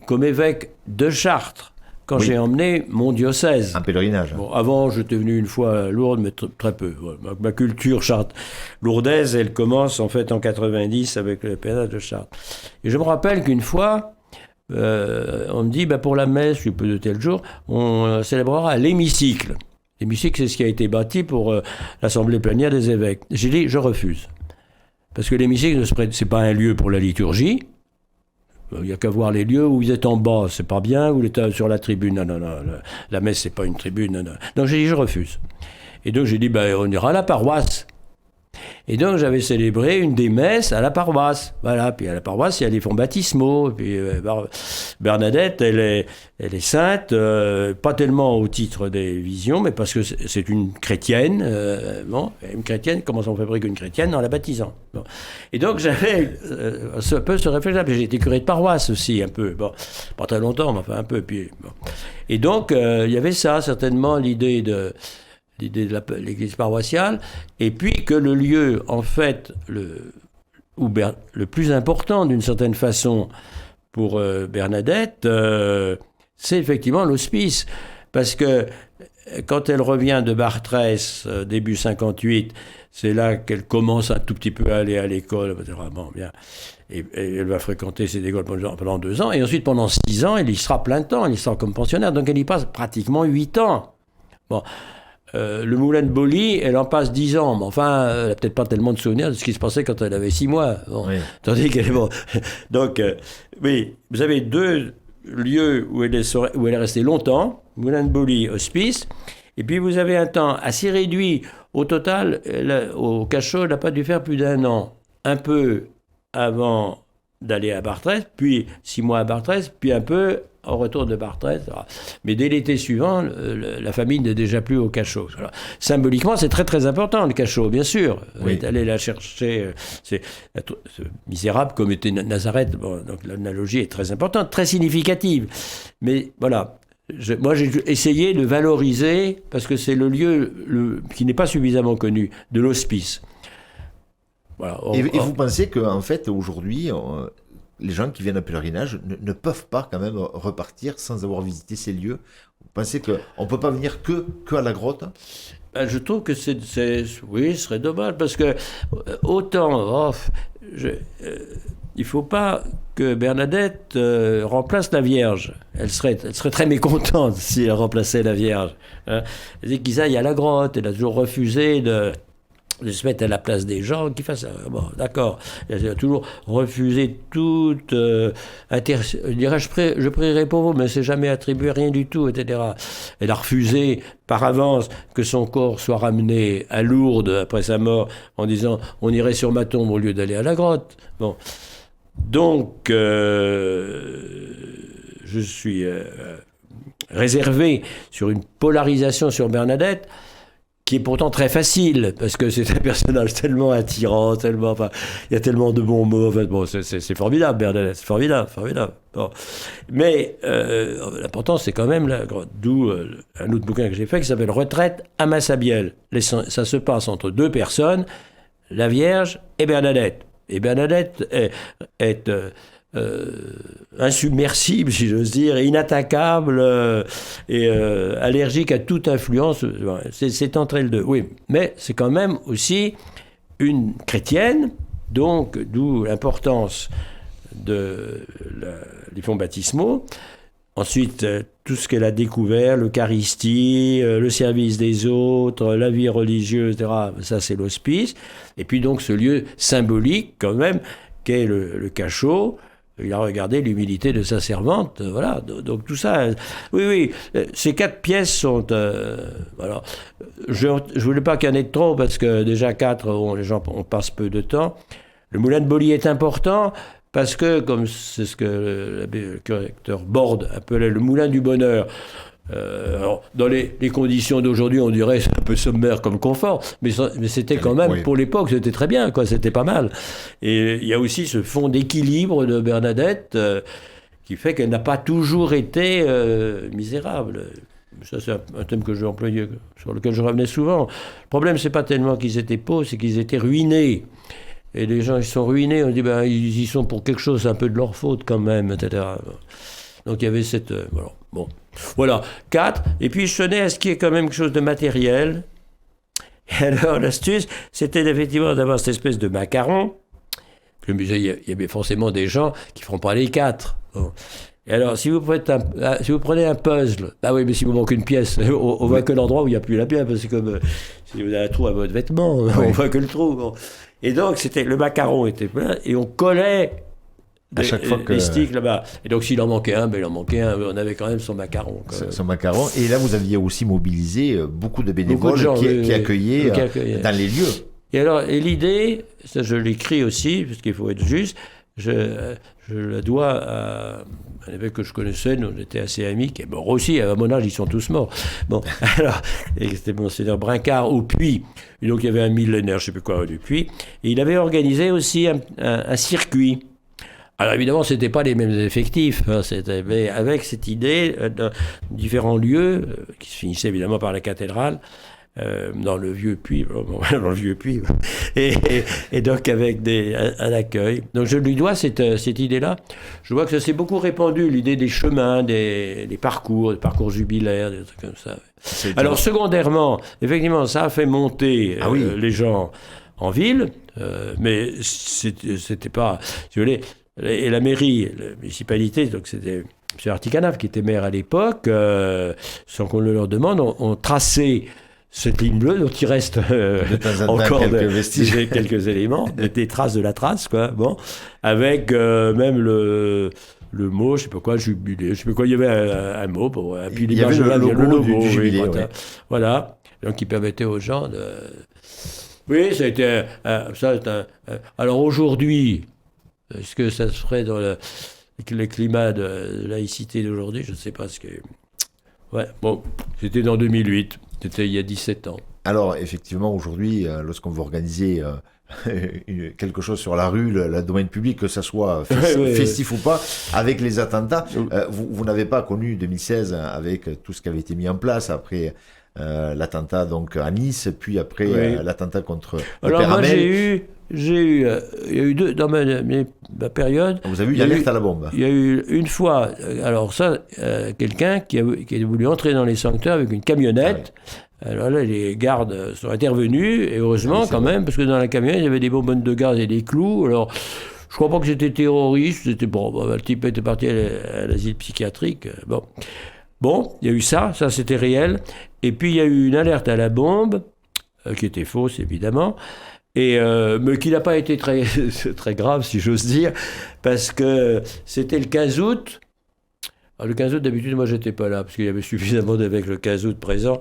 comme évêque de Chartres, quand j'ai emmené mon diocèse. Un pèlerinage. Bon, avant, j'étais venu une fois à Lourdes, mais très peu. Ma culture lourdaise, elle commence en fait en 90 avec le pèlerinage de Chartres. Et je me rappelle qu'une fois, on me dit, pour la messe, je sais plus de tel jour, on célébrera à l'hémicycle. L'hémicycle, c'est ce qui a été bâti pour l'assemblée plénière des évêques. J'ai dit, je refuse. Parce que l'hémicycle, c'est pas un lieu pour la liturgie. Il n'y a qu'à voir les lieux où vous êtes en bas, c'est pas bien, ou vous êtes sur la tribune. Non, la messe, c'est pas une tribune. Non. Donc j'ai dit, je refuse. Et donc j'ai dit, on ira à la paroisse. Et donc j'avais célébré une des messes à la paroisse. Voilà, puis à la paroisse, il y a les fonts baptismaux. Puis Bernadette, elle est sainte, pas tellement au titre des visions, mais parce que c'est une chrétienne. Une chrétienne, comment on fabrique une chrétienne en la baptisant. Bon. Et donc j'avais un peu ce réflexe-là. J'ai été curé de paroisse aussi, un peu. Bon, pas très longtemps, mais enfin un peu. Puis, bon. Et donc il y avait ça, certainement, l'idée de l'église paroissiale, et puis que le lieu, en fait, le plus important, d'une certaine façon, pour Bernadette, c'est effectivement l'hospice. Parce que quand elle revient de Bartrès, début 58, c'est là qu'elle commence un tout petit peu à aller à l'école, etc. Bon, bien. Et elle va fréquenter cette école pendant 2 ans, et ensuite, pendant 6 ans, elle y sera plein temps, elle y sera comme pensionnaire, donc elle y passe pratiquement 8 ans. Bon. Le Moulin de Boly, elle en passe 10 ans, mais enfin, elle n'a peut-être pas tellement de souvenirs de ce qui se passait quand elle avait 6 mois. Bon. Oui. Tandis qu'elle est bon. Donc, oui, vous avez 2 lieux où elle est restée longtemps, Moulin de Boly, hospice, et puis vous avez un temps assez réduit. Au total, au cachot, elle n'a pas dû faire plus d'1 an. Un peu avant d'aller à Bartrès, puis 6 mois à Bartrès, puis un peu au retour de Bartrès. Mais dès l'été suivant, la famille n'est déjà plus au cachot. Alors, symboliquement, c'est très très important, le cachot, bien sûr. Oui. Elle est allée la chercher. C'est misérable comme était Nazareth. Bon, donc l'analogie est très importante, très significative. Mais voilà, moi j'ai essayé de valoriser, parce que c'est le lieu qui n'est pas suffisamment connu, de l'hospice. Voilà. Et vous pensez qu'en fait, aujourd'hui, les gens qui viennent à pèlerinage ne peuvent pas quand même repartir sans avoir visité ces lieux? Vous pensez qu'on ne peut pas venir que à la grotte? Je trouve que oui, ce serait dommage, parce que autant, il ne faut pas que Bernadette remplace la Vierge. Elle serait très mécontente si elle remplaçait la Vierge. Hein. C'est qu'ils aillent à la grotte. Elle a toujours refusé de se mettre à la place des gens qui fassent ça. Bon, d'accord. Elle a toujours refusé toute... je prierai pour vous, mais elle ne s'est jamais attribué rien du tout, etc. Elle a refusé par avance que son corps soit ramené à Lourdes après sa mort en disant « on irait sur ma tombe au lieu d'aller à la grotte ». Bon. Donc, je suis réservé sur une polarisation sur Bernadette, qui est pourtant très facile, parce que c'est un personnage tellement attirant, il y a tellement de bons mots. C'est formidable, Bernadette, c'est formidable. Bon. Mais l'important, c'est quand même, d'où un autre bouquin que j'ai fait qui s'appelle Retraite à Massabielle. Ça se passe entre deux personnes, la Vierge et Bernadette. Et Bernadette est insubmersible, si j'ose dire, inattaquable et allergique à toute influence. C'est entre elles deux, oui. Mais c'est quand même aussi une chrétienne, donc d'où l'importance des fonds baptismaux. Ensuite, tout ce qu'elle a découvert, l'Eucharistie, le service des autres, la vie religieuse, etc., ça c'est l'hospice. Et puis donc ce lieu symbolique quand même, qu'est le cachot. Il a regardé l'humilité de sa servante, voilà. Donc tout ça, oui, ces 4 pièces sont, voilà. Je voulais pas qu'il y en ait trop parce que déjà 4, les gens, on passe peu de temps. Le moulin de Boly est important parce que, comme c'est ce que le correcteur Borde appelait le moulin du bonheur. Alors, dans les conditions d'aujourd'hui, on dirait c'est un peu sommaire comme confort, mais c'était quand même, pour l'époque, c'était très bien, quoi, c'était pas mal. Et il y a aussi ce fond d'équilibre de Bernadette qui fait qu'elle n'a pas toujours été misérable. Ça, c'est un thème que j'ai employé, sur lequel je revenais souvent. Le problème, c'est pas tellement qu'ils étaient pauvres, c'est qu'ils étaient ruinés. Et les gens, ils sont ruinés, on dit, ils y sont pour quelque chose, un peu de leur faute quand même, etc. Donc il y avait cette... voilà. Bon. Voilà, 4. Et puis je tenais à ce qu'il y ait quand même quelque chose de matériel. Et alors l'astuce, c'était effectivement d'avoir cette espèce de macaron. Le musée, il y avait forcément des gens qui ne feront pas les 4. Bon. Et alors, si vous prenez un puzzle, oui, mais si vous manque une pièce, on voit que l'endroit où il n'y a plus la pièce, parce que comme si vous avez un trou à votre vêtement, on voit que le trou. Bon. Et donc, le macaron était plein, et on collait à chaque fois les sticks là-bas. Et donc, s'il en manquait un, il en manquait un. On avait quand même son macaron. Son macaron. Et là, vous aviez aussi mobilisé beaucoup de bénévoles qui accueillaient dans les lieux. Et l'idée, ça je l'écris aussi, parce qu'il faut être juste, je la dois à un évêque que je connaissais, nous on était assez amis, qui est mort aussi, à mon âge, ils sont tous morts. Bon, alors, et c'était Monseigneur Brincard au Puy. Et donc, il y avait un millénaire, je ne sais plus quoi, du Puy. Et il avait organisé aussi un circuit. Alors évidemment, ce n'étaient pas les mêmes effectifs, mais avec cette idée de différents lieux, qui se finissaient évidemment par la cathédrale, dans le vieux puits, et donc avec un accueil. Donc je lui dois cette idée-là. Je vois que ça s'est beaucoup répandu, l'idée des chemins, des parcours jubilaires, des trucs comme ça. Alors secondairement, effectivement, ça a fait monter les gens en ville, mais c'était pas... Si vous voulez, et la mairie, la municipalité, donc c'était M. Articanave qui était maire à l'époque, sans qu'on le leur demande, ont tracé cette ligne bleue, donc il reste encore quelques éléments, des traces de la trace, quoi. Bon, avec même le mot, je sais pas quoi, jubilé, je sais pas quoi, il y avait un mot pour puis il y avait le logo du jubilé, voilà, donc qui permettait aux gens de... Oui, ça a été alors aujourd'hui, est-ce que ça se ferait dans le climat de laïcité d'aujourd'hui? Je ne sais pas ce que... Ouais, bon, c'était en 2008, c'était il y a 17 ans. Alors, effectivement, aujourd'hui, lorsqu'on veut organiser quelque chose sur la rue, le domaine public, que ça soit festif ou pas, avec les attentats, vous n'avez pas connu 2016 avec tout ce qui avait été mis en place après... l'attentat donc à Nice, puis après l'attentat contre le Père moi Hamel. il y a eu deux dans ma période. Vous avez eu l'alerte à la bombe. Il y a eu une fois, alors ça, quelqu'un qui a voulu entrer dans les sanctuaires avec une camionnette. Alors là, les gardes sont intervenus, et heureusement quand même, parce que dans la camionnette, il y avait des bonbonnes de gaz et des clous. Alors, je crois pas que c'était terroriste, c'était le type était parti à l'asile psychiatrique. Bon, il y a eu ça c'était réel. Et puis il y a eu une alerte à la bombe, qui était fausse évidemment, mais qui n'a pas été très, très grave si j'ose dire, parce que c'était le 15 août. Alors, le 15 août d'habitude moi j'étais pas là, parce qu'il y avait suffisamment d'évêques le 15 août présents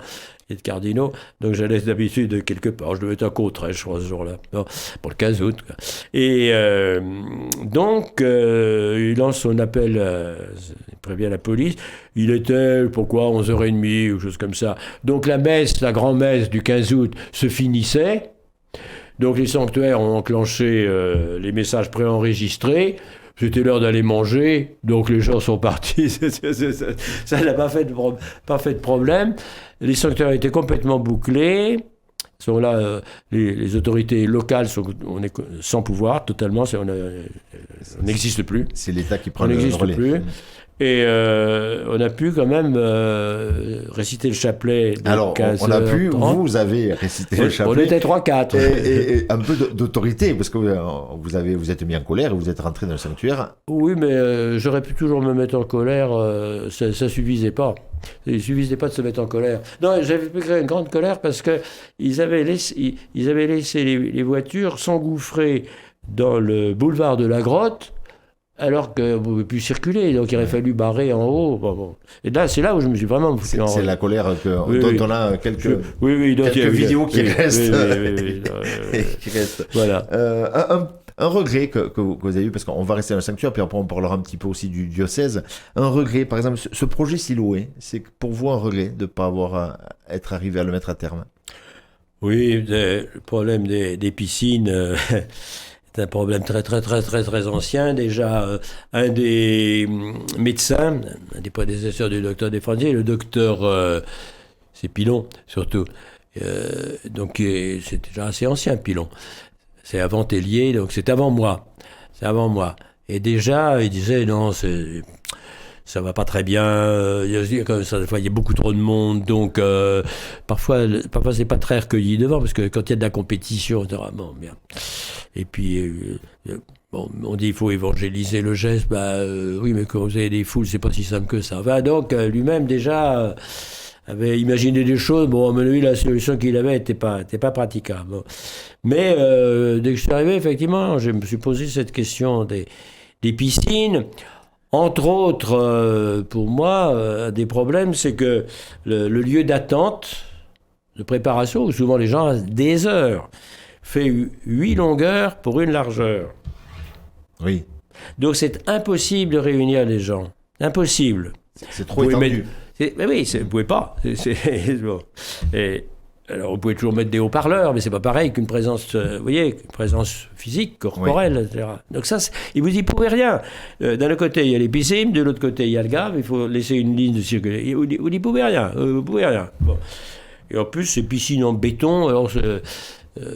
et de cardinaux, donc j'allais d'habitude de quelque part, je devais être à Cauterets je crois ce jour-là, pour le 15 août. Quoi. Et donc il lance son appel prévient la police. Il était, pourquoi, 11h30 ou chose comme ça. Donc la grand-messe du 15 août se finissait. Donc les sanctuaires ont enclenché les messages préenregistrés. C'était l'heure d'aller manger, donc les gens sont partis. Ça n'a pas fait de problème. Les sanctuaires étaient complètement bouclés. Sont là, les autorités locales on est sans pouvoir totalement. On n'existe plus. C'est l'État qui prend on le n'existe relais. Plus. Et on a pu quand même réciter le chapelet de Alors, 15 on a pu, 30. vous avez récité le chapelet. On était 3-4. Et un peu d'autorité, parce que vous êtes mis en colère et vous êtes rentré dans le sanctuaire. Oui, mais j'aurais pu toujours me mettre en colère, ça suffisait pas. Il suffisait pas de se mettre en colère. Non, j'avais pu créer une grande colère parce qu'ils avaient laissé les voitures s'engouffrer dans le boulevard de la Grotte, alors qu'on ne pouvait plus circuler, donc il aurait fallu barrer en haut. Bon. Et là, c'est là où je me suis vraiment foutu en C'est la colère dont on a quelques vidéos qui restent. Qui restent. Voilà. Un regret que vous avez eu, parce qu'on va rester dans le sanctuaire, puis après on parlera un petit peu aussi du diocèse. Un regret, par exemple, ce projet Siloé, c'est pour vous un regret de ne pas être arrivé à le mettre à terme? Oui, le problème des piscines... C'est un problème très ancien. Déjà, un des médecins, un des prédécesseurs du docteur Desfrandier, le docteur, c'est Pilon surtout, donc c'est déjà assez ancien, Pilon. C'est avant Tellier, donc c'est avant moi. Et déjà, il disait, non, ça va pas très bien, il y a beaucoup trop de monde, donc parfois c'est pas très recueilli devant, parce que quand il y a de la compétition, bon, bien. Et puis, on dit il faut évangéliser le geste, oui, mais quand vous avez des foules, c'est pas si simple que ça. Donc, lui-même, déjà, avait imaginé des choses. Bon, à mon avis, la solution qu'il avait n'était pas praticable. Bon. Mais, dès que je suis arrivé, effectivement, je me suis posé cette question des piscines. Entre autres, pour moi, des problèmes, c'est que le lieu d'attente, de préparation, où souvent les gens restent des heures, fait 8 longueurs pour une largeur. Oui. Donc c'est impossible de réunir les gens. Impossible. C'est trop étendu. Mais oui, vous ne pouvez pas. Bon. Alors vous pouvez toujours mettre des haut-parleurs, mais c'est pas pareil qu'une présence, vous voyez, une présence physique, corporelle, etc. Donc ça, il vous y pouvez rien. D'un côté, il y a les piscines, de l'autre côté, il y a le gave, il faut laisser une ligne de circuler. Vous n'y pouvez rien. Vous pouvez rien. Bon. Et en plus, ces piscines en béton, alors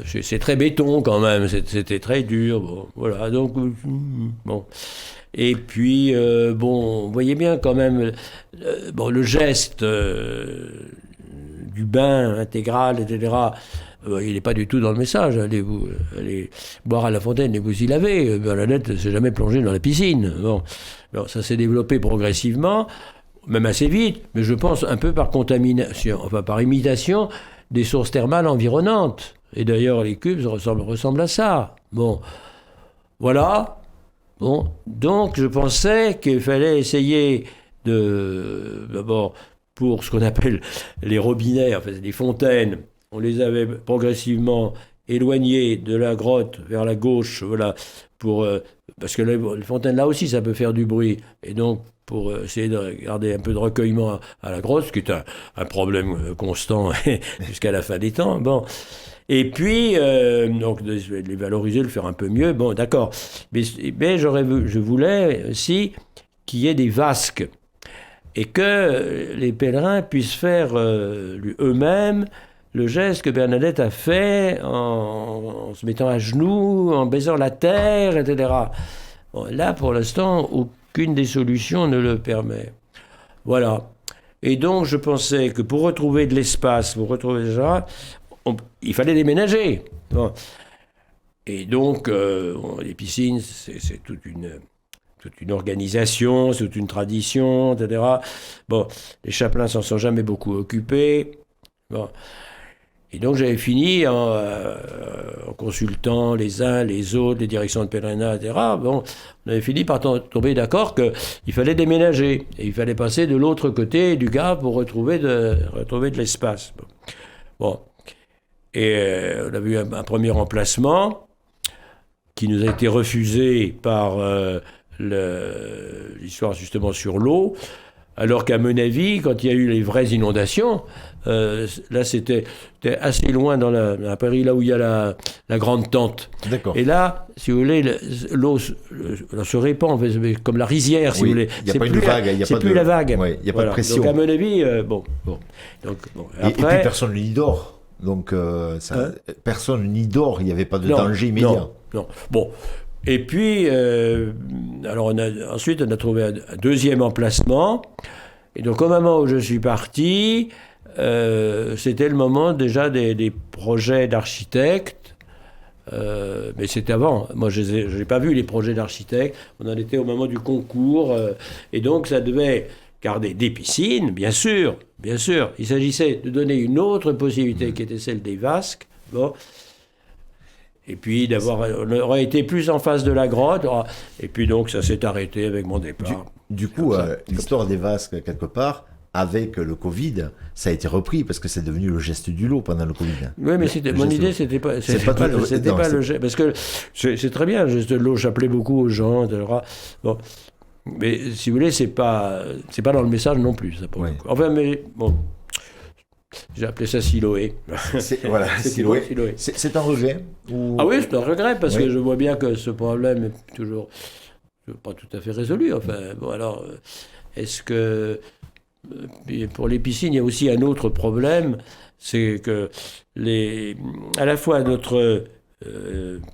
c'est très béton quand même, c'était très dur. Bon, voilà, donc, bon. Et puis, vous voyez bien quand même, le geste du bain intégral, etc., il n'est pas du tout dans le message. Allez boire à la fontaine et vous y lavez. Bernadette ne s'est jamais plongée dans la piscine. Bon, ça s'est développé progressivement, même assez vite, mais je pense un peu par contamination, enfin par imitation des sources thermales environnantes. Et d'ailleurs, les cubes ressemblent à ça. Bon, voilà. Bon, donc je pensais qu'il fallait essayer d'abord, pour ce qu'on appelle les robinets, enfin les fontaines, on les avait progressivement éloignées de la grotte vers la gauche, voilà, parce que les fontaines là aussi ça peut faire du bruit, et donc pour essayer de garder un peu de recueillement à la grotte, ce qui est un problème constant jusqu'à la fin des temps, bon. Et puis, donc, de les valoriser, le faire un peu mieux, bon, d'accord. Mais je voulais aussi qu'il y ait des vasques et que les pèlerins puissent faire eux-mêmes le geste que Bernadette a fait en se mettant à genoux, en baisant la terre, etc. Bon, là, pour l'instant, aucune des solutions ne le permet. Voilà. Et donc, je pensais que pour retrouver de l'espace, pour retrouver des gens, il fallait déménager. Bon. Et donc, les piscines, c'est toute une organisation, c'est toute une tradition, etc. Bon, les chapelains s'en sont jamais beaucoup occupés. Bon. Et donc, j'avais fini en consultant les uns, les autres, les directions de pèlerinage, etc. Bon, on avait fini par tomber d'accord qu'il fallait déménager. Et il fallait passer de l'autre côté du Gave pour retrouver de l'espace. Bon. Et on a eu un premier emplacement qui nous a été refusé par l'histoire justement sur l'eau, alors qu'à mon avis, quand il y a eu les vraies inondations, là c'était assez loin dans la prairie, là où il y a la grande tente. D'accord. Et là, si vous voulez, l'eau se répand comme la rizière, si vous voulez. Il n'y a pas une vague, c'est plus la vague. Ouais, il n'y a pas de pression. Donc à mon avis, bon. Donc, et puis personne n'y dort. Donc personne n'y dort, il n'y avait pas de danger immédiat. Non. Bon. Et puis, alors ensuite, on a trouvé un deuxième emplacement. Et donc, au moment où je suis parti, c'était le moment déjà des projets d'architectes. Mais c'était avant. Moi, je n'ai pas vu les projets d'architectes. On en était au moment du concours. Et donc, ça devait garder des piscines, bien sûr. Il s'agissait de donner une autre possibilité qui était celle des vasques. Bon. Et puis on aurait été plus en face de la grotte. Et puis donc, ça s'est arrêté avec mon départ. Du coup, l'histoire des vasques, quelque part, avec le Covid, ça a été repris parce que c'est devenu le geste du lot pendant le Covid. Oui, mais mon idée, c'était pas le geste. Parce que c'est très bien, le geste de l'eau, j'appelais beaucoup aux gens, etc. Bon. Mais si vous voulez, c'est pas dans le message non plus. Ça, enfin, mais bon, j'ai appelé ça Siloé. Siloé. C'est un regret Ah oui, c'est un regret, parce que je vois bien que ce problème est toujours pas tout à fait résolu. Enfin, bon, alors, est-ce que pour les piscines, il y a aussi un autre problème, c'est que à la fois notre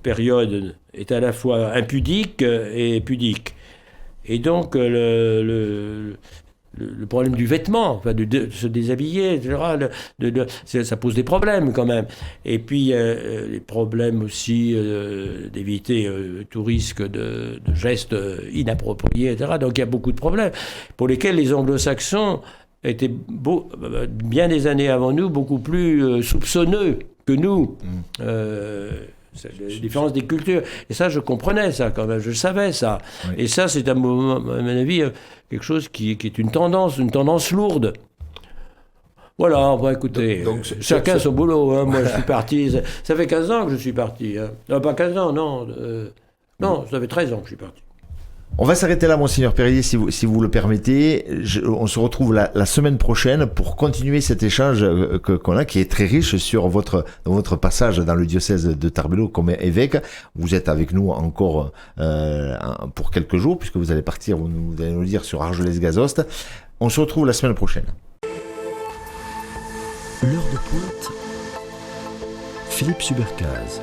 période est à la fois impudique et pudique. Et donc, le problème du vêtement, enfin, de se déshabiller, etc., ça pose des problèmes quand même. Et puis, les problèmes aussi d'éviter tout risque de gestes inappropriés, etc. Donc, il y a beaucoup de problèmes pour lesquels les anglo-saxons étaient, bien des années avant nous, beaucoup plus soupçonneux que nous. C'est la différence des cultures. Et ça, je comprenais ça quand même, je savais ça. Oui. Et ça, c'est à mon avis quelque chose qui est une tendance lourde. Voilà, on va écouter. Donc, chacun son boulot. Hein. Moi, je suis parti. Ça fait 15 ans que je suis parti. Hein. Non, pas 15 ans, non. Non, ça fait 13 ans que je suis parti. On va s'arrêter là, Monseigneur Perrier, si vous le permettez. On se retrouve la semaine prochaine pour continuer cet échange qu'on a, qui est très riche sur votre passage dans le diocèse de Tarbes comme évêque. Vous êtes avec nous encore pour quelques jours, puisque vous allez partir, vous allez nous le dire, sur Argelès-Gazost. On se retrouve la semaine prochaine. L'heure de pointe, Philippe Subercase.